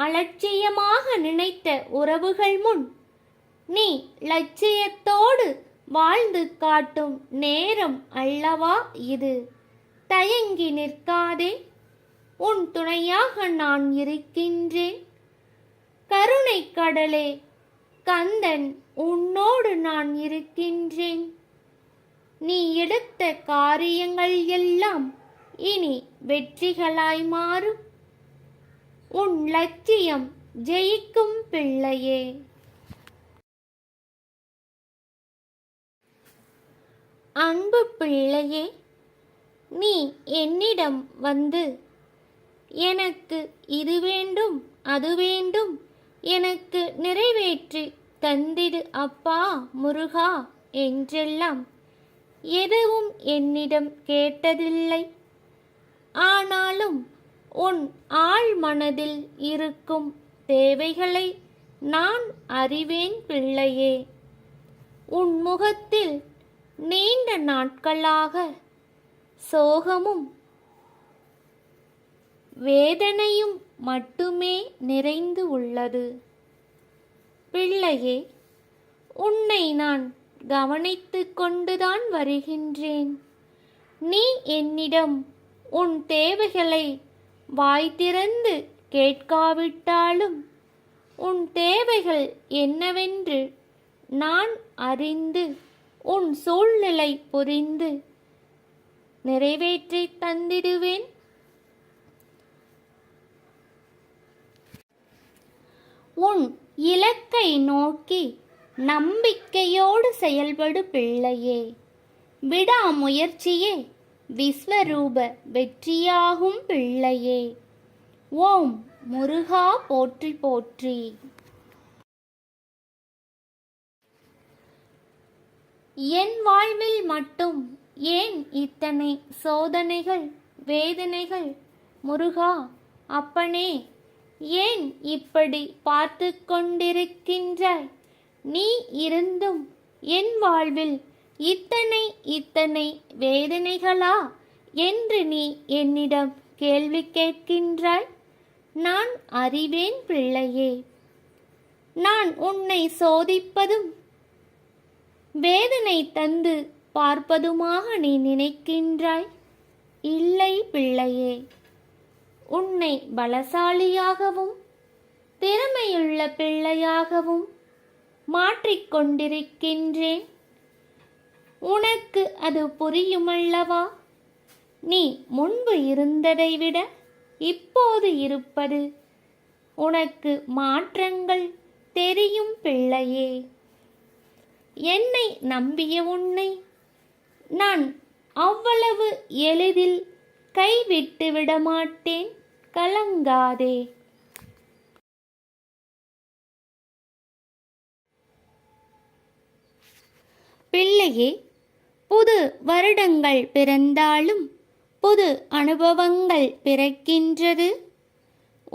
அலட்சியமாக நினைத்த உறவுகள் முன் நீ லட்சியத்தோடு வாழ்ந்து காட்டும் நேரம் அல்லவா இது. தயங்கி நிற்காதே, உன் துணையாக நான் இருக்கின்றேன். கருணை கடலே கந்தன், உன்னோடு நான் இருக்கின்றேன். நீ எடுத்த காரியங்கள் எல்லாம் இனி வெற்றிகளாய் மாறும். உன் லட்சியம் ஜெயிக்கும் பிள்ளையே. அன்பு பிள்ளையே, நீ என்னிடம் வந்து எனக்கு இது வேண்டும் அது வேண்டும், எனக்கு நிறைவேற்றி தந்திடு அப்பா முருகா என்றெல்லாம் எதுவும் என்னிடம் கேட்டதில்லை. ஆனாலும் உன் ஆழ் மனதில் இருக்கும் தேவைகளை நான் அறிவேன் பிள்ளையே. உன் முகத்தில் நீண்ட நாட்களாக சோகமும் வேதனையும் மட்டுமே நிறைந்து உள்ளது. பிள்ளையே, உன்னை நான் கவனித்து கொண்டுதான் வருகின்றேன். நீ என்னிடம் உன் தேவைகளை வாய் திறந்து கேட்காவிட்டாலும் உன் தேவைகள் என்னவென்று நான் அறிந்து உன் சூழ்நிலை புரிந்து நிறைவேற்றி தந்திடுவேன். உன் இலக்கை நோக்கி நம்பிக்கையோடு செயல்படு பிள்ளையே. விடாமுயற்சியே விஸ்வரூப வெற்றியாகும் பிள்ளையே. ஓம் முருகா போற்றி போற்றி. என் வாழ்வில் மட்டும் ஏன் இத்தனை சோதனைகள் வேதனைகள்? முருகா அப்பனே, ஏன் இப்படி பார்த்து கொண்டிருக்கின்றாய்? நீ இருந்தும் என் வாழ்வில் இத்தனை வேதனைகளா என்று நீ என்னிடம் கேள்வி கேட்கின்றாய். நான் அறிவேன் பிள்ளையே. நான் உன்னை சோதிப்பதும் வேதனை தந்து பார்ப்பதுமாக நீ நினைக்கின்றாய். இல்லை பிள்ளையே, உன்னை பலசாலியாகவும் திறமையுள்ள பிள்ளையாகவும் மாற்றிக்கொண்டிருக்கின்றேன். உனக்கு அது புரியுமல்லவா? நீ முன்பு இருந்ததை விட இப்போது இருப்பது உனக்கு மாற்றங்கள் தெரியும் பிள்ளையே. என்னை நம்பிய உன்னை நான் அவ்வளவு எளிதில் கைவிட்டு விடமாட்டேன். கலங்காதே. பிள்ளையே, புது வருடங்கள் பிறந்தாலும் புது அனுபவங்கள் பிறக்கின்றது.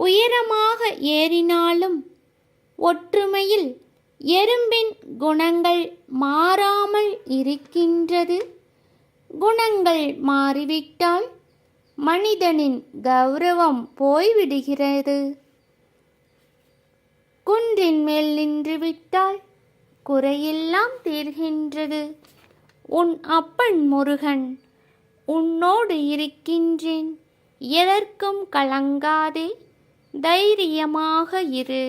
உயரமாக ஏறினாலும் ஒற்றுமையில் எறும்பின் குணங்கள் மாறாமல் இருக்கின்றது. குணங்கள் மாறிவிட்டால் மனிதனின் கௌரவம் போய்விடுகிறது. குன்றின் மேல் நின்று விட்டால் குறையெல்லாம் தீர்கின்றது. உன் அப்பன் முருகன் உன்னோடு இருக்கின்றேன். எதற்கும் கலங்காதே, தைரியமாக இரு.